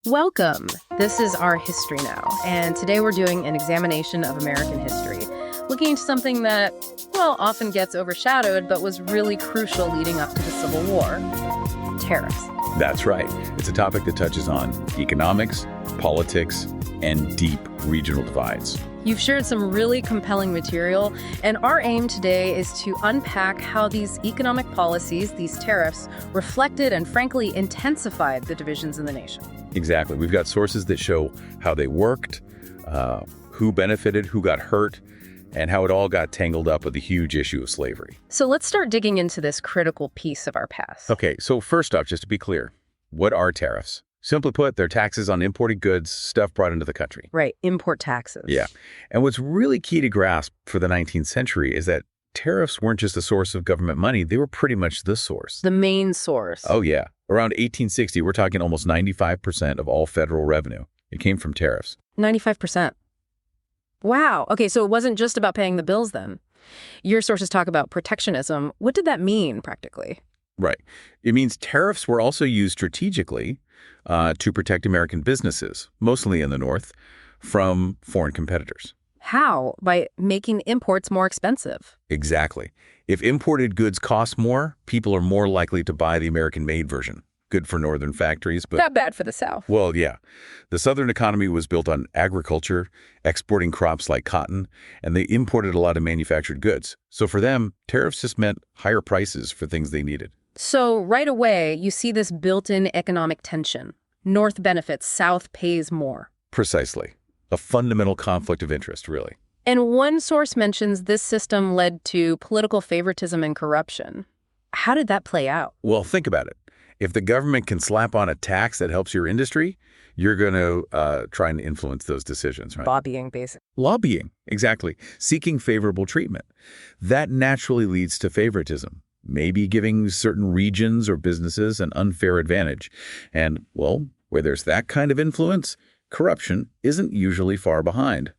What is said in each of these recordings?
Welcome! This is our History Now, and today we're doing an examination of American history, looking into something that, well, often gets overshadowed, but was really crucial leading up to the Civil War: tariffs. That's right. It's a topic that touches on economics, politics, and deep regional divides. You've shared some really compelling material, and our aim today is to unpack how these economic policies, these tariffs, reflected and frankly intensified the divisions in the nation. Exactly. We've got sources that show how they worked, who benefited, who got hurt, and how it all got tangled up with the huge issue of slavery. So let's start digging into this critical piece of our past. Okay, so first off, just to be clear, what are tariffs? Simply put, they're taxes on imported goods, stuff brought into the country. Right, import taxes. Yeah. And what's really key to grasp for the 19th century is that tariffs weren't just a source of government money, they were pretty much the source. The main source. Oh, yeah. Around 1860, we're talking almost 95% of all federal revenue. It came from tariffs. 95%. Wow. Okay, so it wasn't just about paying the bills then. Your sources talk about protectionism. What did that mean, practically? Right. It means tariffs were also used strategically to protect American businesses, mostly in the North, from foreign competitors. How? By making imports more expensive. Exactly. If imported goods cost more, people are more likely to buy the American-made version. Good for northern factories, but... Not bad for the South. Well, yeah. The Southern economy was built on agriculture, exporting crops like cotton, and they imported a lot of manufactured goods. So for them, tariffs just meant higher prices for things they needed. So right away, you see this built-in economic tension. North benefits, South pays more. Precisely. A fundamental conflict of interest, really. And one source mentions this system led to political favoritism and corruption. How did that play out? Well, think about it. If the government can slap on a tax that helps your industry, you're going to try and influence those decisions, right? Lobbying, basically. Lobbying, exactly. Seeking favorable treatment. That naturally leads to favoritism, maybe giving certain regions or businesses an unfair advantage. And, well, where there's that kind of influence, corruption isn't usually far behind.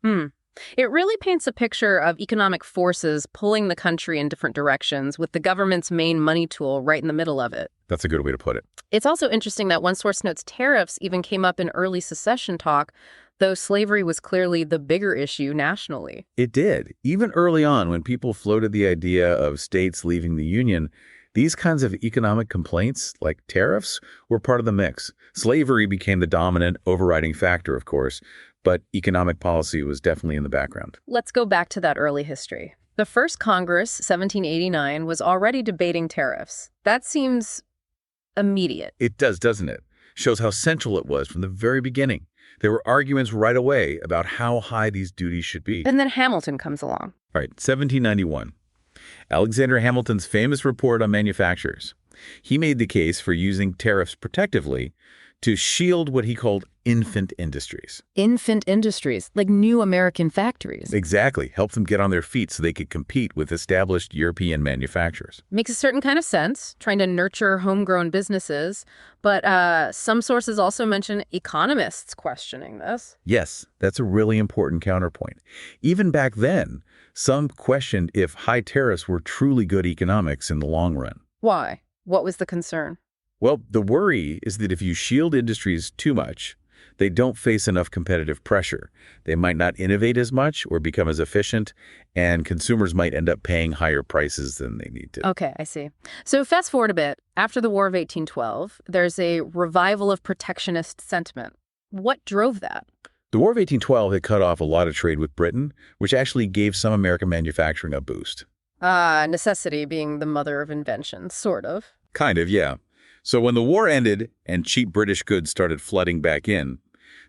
It really paints a picture of economic forces pulling the country in different directions, with the government's main money tool right in the middle of it. That's a good way to put it. It's also interesting that one source notes tariffs even came up in early secession talk, though slavery was clearly the bigger issue nationally. It did. Even early on, when people floated the idea of states leaving the Union, these kinds of economic complaints, like tariffs, were part of the mix. Slavery became the dominant overriding factor, of course, but economic policy was definitely in the background. Let's go back to that early history. The first Congress, 1789, was already debating tariffs. That seems immediate. It does, doesn't it? Shows how central it was from the very beginning. There were arguments right away about how high these duties should be. And then Hamilton comes along. All right, 1791. Alexander Hamilton's famous report on manufacturers. He made the case for using tariffs protectively to shield what he called infant industries. Infant industries, like new American factories. Exactly. Help them get on their feet so they could compete with established European manufacturers. Makes a certain kind of sense, trying to nurture homegrown businesses. But some sources also mention economists questioning this. Yes, that's a really important counterpoint. Even back then, some questioned if high tariffs were truly good economics in the long run. Why? What was the concern? Well, the worry is that if you shield industries too much, they don't face enough competitive pressure. They might not innovate as much or become as efficient, and consumers might end up paying higher prices than they need to. Okay, I see. So fast forward a bit. After the War of 1812, there's a revival of protectionist sentiment. What drove that? The War of 1812 had cut off a lot of trade with Britain, which actually gave some American manufacturing a boost. Necessity being the mother of invention, sort of. Kind of, yeah. So when the war ended and cheap British goods started flooding back in,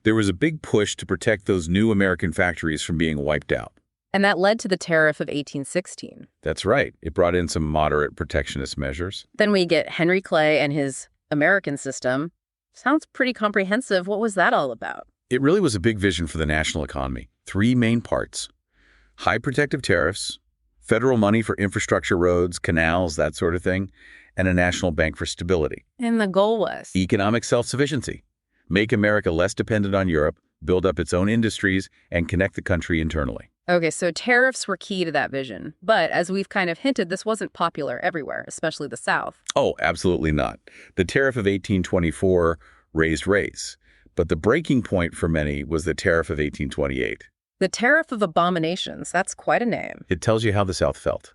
there was a big push to protect those new American factories from being wiped out. And that led to the Tariff of 1816. That's right. It brought in some moderate protectionist measures. Then we get Henry Clay and his American system. Sounds pretty comprehensive. What was that all about? It really was a big vision for the national economy. 3 main parts: high protective tariffs, federal money for infrastructure, roads, canals, that sort of thing, and a national bank for stability. And the goal was? Economic self-sufficiency. Make America less dependent on Europe, build up its own industries, and connect the country internally. Okay, so tariffs were key to that vision. But as we've kind of hinted, this wasn't popular everywhere, especially the South. Oh, absolutely not. The Tariff of 1824 raised rates. But the breaking point for many was the Tariff of 1828. The Tariff of Abominations, that's quite a name. It tells you how the South felt.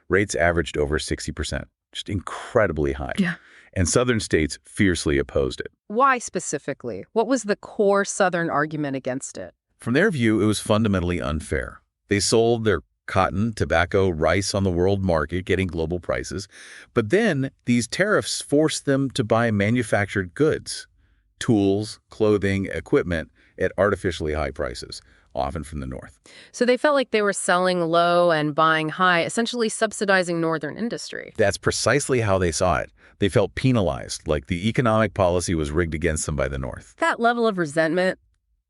Rates averaged over 60%, just incredibly high. Yeah. And Southern states fiercely opposed it. Why specifically? What was the core Southern argument against it? From their view, it was fundamentally unfair. They sold their cotton, tobacco, rice on the world market, getting global prices. But then these tariffs forced them to buy manufactured goods, tools, clothing, equipment at artificially high prices, often from the North. So they felt like they were selling low and buying high, essentially subsidizing Northern industry. That's precisely how they saw it. They felt penalized, like the economic policy was rigged against them by the North. That level of resentment,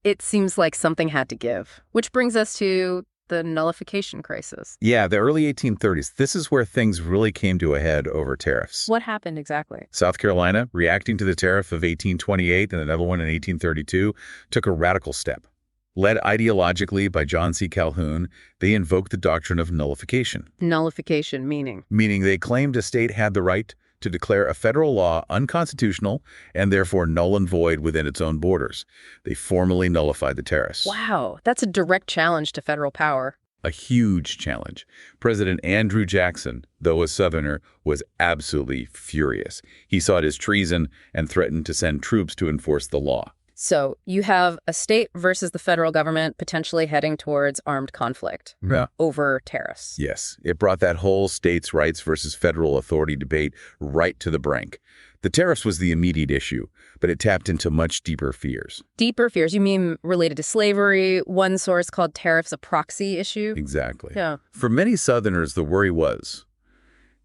it seems like something had to give, which brings us to the Nullification Crisis. Yeah, the early 1830s. This is where things really came to a head over tariffs. What happened exactly? South Carolina, reacting to the Tariff of 1828 and another one in 1832, took a radical step. Led ideologically by John C. Calhoun, they invoked the doctrine of nullification. Nullification meaning? Meaning they claimed a state had the right to declare a federal law unconstitutional and therefore null and void within its own borders. They formally nullified the tariffs. Wow, that's a direct challenge to federal power. A huge challenge. President Andrew Jackson, though a Southerner, was absolutely furious. He saw it as treason and threatened to send troops to enforce the law. So you have a state versus the federal government potentially heading towards armed conflict over tariffs. Yes, it brought that whole states' rights versus federal authority debate right to the brink. The tariffs was the immediate issue, but it tapped into much deeper fears. Deeper fears? You mean related to slavery? One source called tariffs a proxy issue? Exactly. Yeah. For many Southerners, the worry was,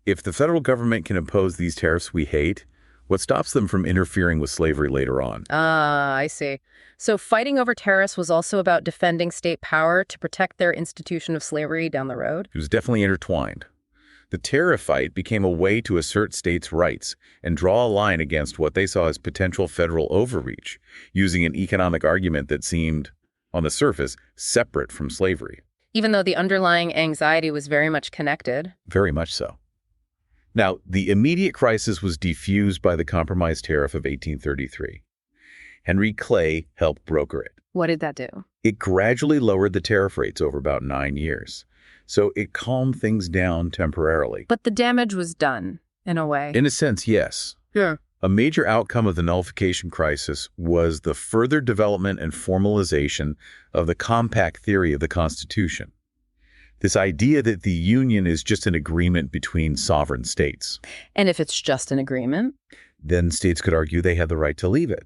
if the federal government can impose these tariffs we hate, what stops them from interfering with slavery later on? Ah, I see. So fighting over tariffs was also about defending state power to protect their institution of slavery down the road? It was definitely intertwined. The tariff fight became a way to assert states' rights and draw a line against what they saw as potential federal overreach, using an economic argument that seemed, on the surface, separate from slavery. Even though the underlying anxiety was very much connected. Very much so. Now, the immediate crisis was defused by the Compromise Tariff of 1833. Henry Clay helped broker it. What did that do? It gradually lowered the tariff rates over about 9 years. So it calmed things down temporarily. But the damage was done, in a way. In a sense, yes. Yeah. A major outcome of the Nullification Crisis was the further development and formalization of the compact theory of the Constitution. This idea that the Union is just an agreement between sovereign states. And if it's just an agreement? Then states could argue they have the right to leave it.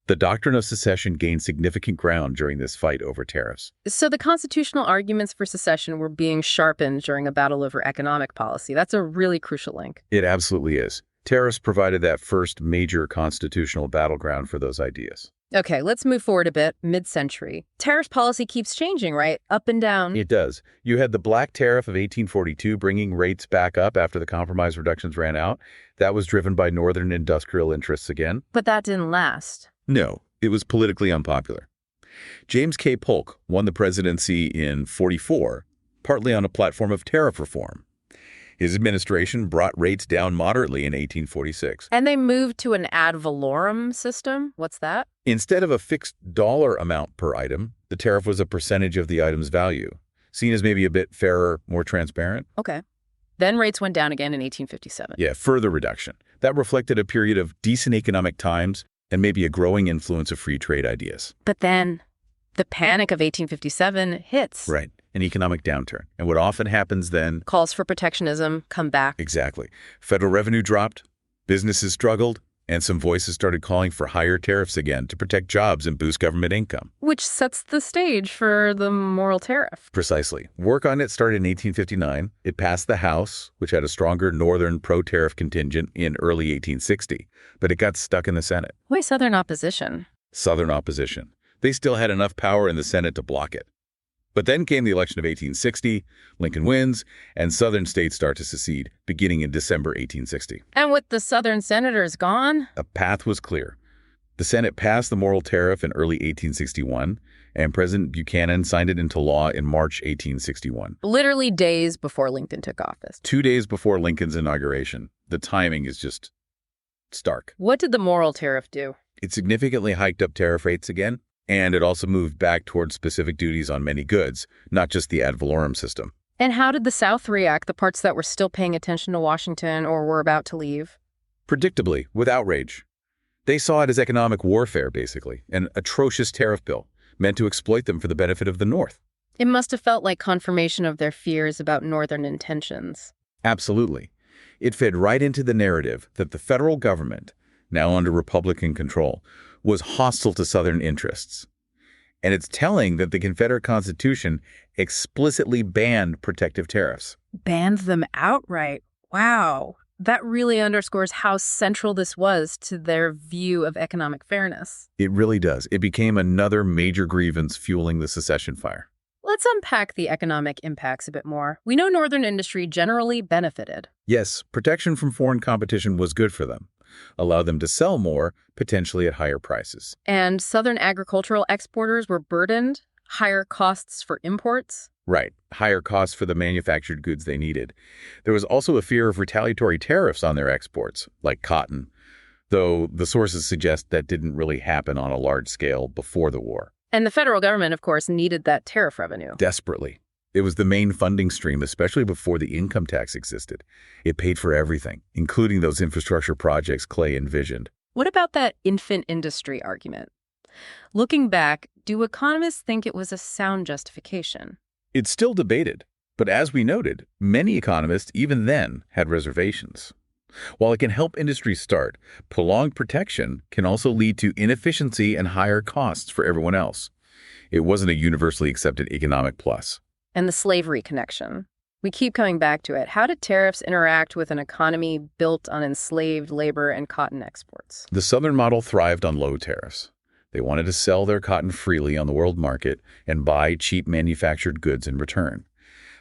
The doctrine of secession gained significant ground during this fight over tariffs. So the constitutional arguments for secession were being sharpened during a battle over economic policy. That's a really crucial link. It absolutely is. Tariffs provided that first major constitutional battleground for those ideas. Okay, let's move forward a bit, mid-century. Tariff policy keeps changing, right? Up and down. It does. You had the Black Tariff of 1842 bringing rates back up after the compromise reductions ran out. That was driven by Northern industrial interests again. But that didn't last. No, it was politically unpopular. James K. Polk won the presidency in '44, partly on a platform of tariff reform. His administration brought rates down moderately in 1846. And they moved to an ad valorem system? What's that? Instead of a fixed dollar amount per item, the tariff was a percentage of the item's value, seen as maybe a bit fairer, more transparent. Okay. Then rates went down again in 1857. Yeah, further reduction. That reflected a period of decent economic times and maybe a growing influence of free trade ideas. But then the panic of 1857 hits. Right. An economic downturn. And what often happens then... Calls for protectionism come back. Exactly. Federal revenue dropped, businesses struggled, and some voices started calling for higher tariffs again to protect jobs and boost government income. Which sets the stage for the Morrill Tariff. Precisely. Work on it started in 1859. It passed the House, which had a stronger Northern pro-tariff contingent in early 1860, but it got stuck in the Senate. Why Southern opposition? Southern opposition. They still had enough power in the Senate to block it. But then came the election of 1860, Lincoln wins, and Southern states start to secede, beginning in December 1860. And with the Southern senators gone? A path was clear. The Senate passed the Morrill Tariff in early 1861, and President Buchanan signed it into law in March 1861. Literally days before Lincoln took office. 2 days before Lincoln's inauguration. The timing is just stark. What did the Morrill Tariff do? It significantly hiked up tariff rates again, and it also moved back towards specific duties on many goods, not just the ad valorem system. And how did the South react, the parts that were still paying attention to Washington or were about to leave? Predictably, with outrage. They saw it as economic warfare, basically, an atrocious tariff bill meant to exploit them for the benefit of the North. It must have felt like confirmation of their fears about Northern intentions. Absolutely. It fed right into the narrative that the federal government, now under Republican control, was hostile to Southern interests. And it's telling that the Confederate Constitution explicitly banned protective tariffs. Banned them outright. Wow. That really underscores how central this was to their view of economic fairness. It really does. It became another major grievance fueling the secession fire. Let's unpack the economic impacts a bit more. We know Northern industry generally benefited. Yes, protection from foreign competition was good for them. Allowed them to sell more, potentially at higher prices. And Southern agricultural exporters were burdened, higher costs for imports. Right, higher costs for the manufactured goods they needed. There was also a fear of retaliatory tariffs on their exports, like cotton, though the sources suggest that didn't really happen on a large scale before the war. And the federal government, of course, needed that tariff revenue. Desperately. It was the main funding stream, especially before the income tax existed. It paid for everything, including those infrastructure projects Clay envisioned. What about that infant industry argument? Looking back, do economists think it was a sound justification? It's still debated, but as we noted, many economists even then had reservations. While it can help industries start, prolonged protection can also lead to inefficiency and higher costs for everyone else. It wasn't a universally accepted economic plus. And the slavery connection. We keep coming back to it. How did tariffs interact with an economy built on enslaved labor and cotton exports? The Southern model thrived on low tariffs. They wanted to sell their cotton freely on the world market and buy cheap manufactured goods in return.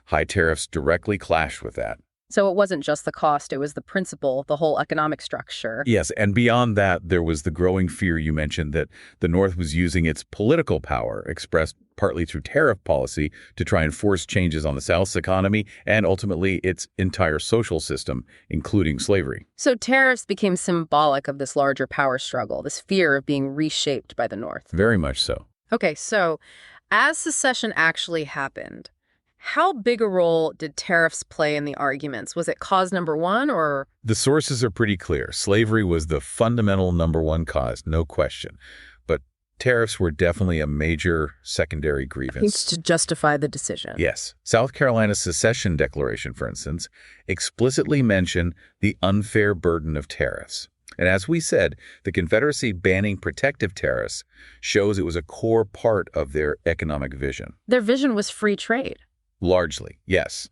High tariffs directly clashed with that. So it wasn't just the cost, it was the principle, the whole economic structure. Yes, and beyond that, there was the growing fear you mentioned that the North was using its political power, expressed partly through tariff policy, to try and force changes on the South's economy and ultimately its entire social system, including slavery. So tariffs became symbolic of this larger power struggle, this fear of being reshaped by the North. Very much so. Okay, so as secession actually happened, how big a role did tariffs play in the arguments? Was it cause number one, or? The sources are pretty clear. Slavery was the fundamental number one cause, no question. But tariffs were definitely a major secondary grievance. To justify the decision. Yes. South Carolina's secession declaration, for instance, explicitly mentioned the unfair burden of tariffs. And as we said, the Confederacy banning protective tariffs shows it was a core part of their economic vision. Their vision was free trade. Largely, yes.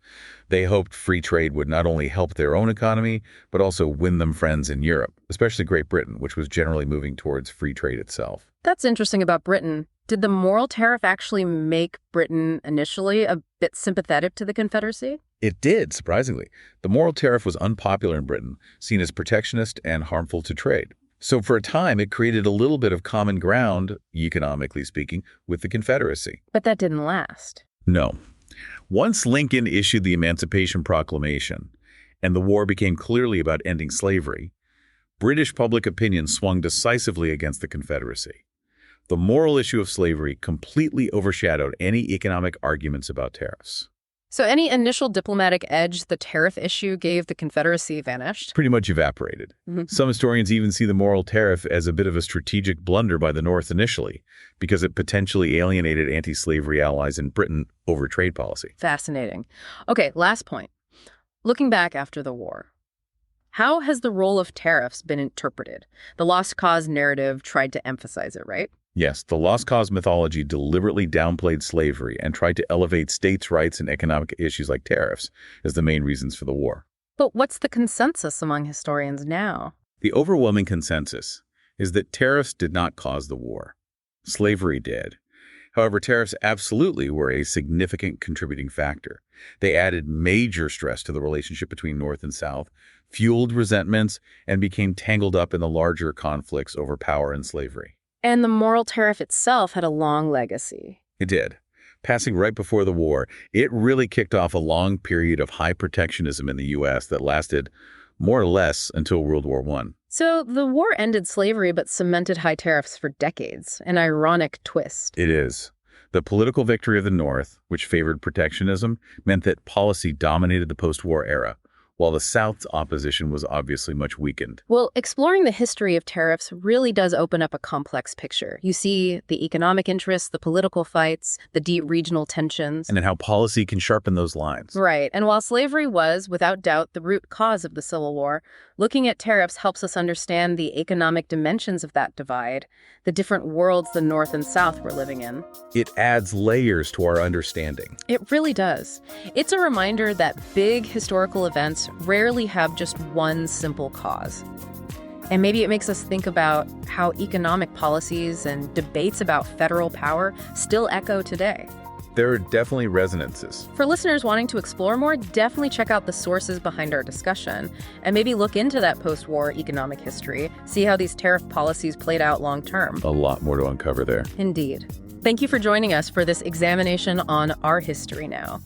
They hoped free trade would not only help their own economy, but also win them friends in Europe, especially Great Britain, which was generally moving towards free trade itself. That's interesting about Britain. Did the Morrill Tariff actually make Britain initially a bit sympathetic to the Confederacy? It did, surprisingly. The Morrill Tariff was unpopular in Britain, seen as protectionist and harmful to trade. So for a time, it created a little bit of common ground, economically speaking, with the Confederacy. But that didn't last. No. Once Lincoln issued the Emancipation Proclamation and the war became clearly about ending slavery, British public opinion swung decisively against the Confederacy. The moral issue of slavery completely overshadowed any economic arguments about tariffs. So any initial diplomatic edge the tariff issue gave the Confederacy vanished? Pretty much evaporated. Some historians even see the Morrill Tariff as a bit of a strategic blunder by the North initially, because it potentially alienated anti-slavery allies in Britain over trade policy. Fascinating. Okay, last point. Looking back after the war, how has the role of tariffs been interpreted? The lost cause narrative tried to emphasize it, right? Yes, the lost cause mythology deliberately downplayed slavery and tried to elevate states' rights and economic issues like tariffs as the main reasons for the war. But what's the consensus among historians now? The overwhelming consensus is that tariffs did not cause the war. Slavery did. However, tariffs absolutely were a significant contributing factor. They added major stress to the relationship between North and South, fueled resentments, and became tangled up in the larger conflicts over power and slavery. And the Morrill Tariff itself had a long legacy. It did. Passing right before the war, it really kicked off a long period of high protectionism in the U.S. that lasted more or less until World War I. So the war ended slavery but cemented high tariffs for decades. An ironic twist. It is. The political victory of the North, which favored protectionism, meant that policy dominated the post-war era, while the South's opposition was obviously much weakened. Well, exploring the history of tariffs really does open up a complex picture. You see the economic interests, the political fights, the deep regional tensions. And then how policy can sharpen those lines. Right. And while slavery was, without doubt, the root cause of the Civil War, looking at tariffs helps us understand the economic dimensions of that divide, the different worlds the North and South were living in. It adds layers to our understanding. It really does. It's a reminder that big historical events rarely have just one simple cause. And maybe it makes us think about how economic policies and debates about federal power still echo today. There are definitely resonances. For listeners wanting to explore more, definitely check out the sources behind our discussion and maybe look into that post-war economic history, see how these tariff policies played out long-term. A lot more to uncover there. Indeed. Thank you for joining us for this examination on our history now.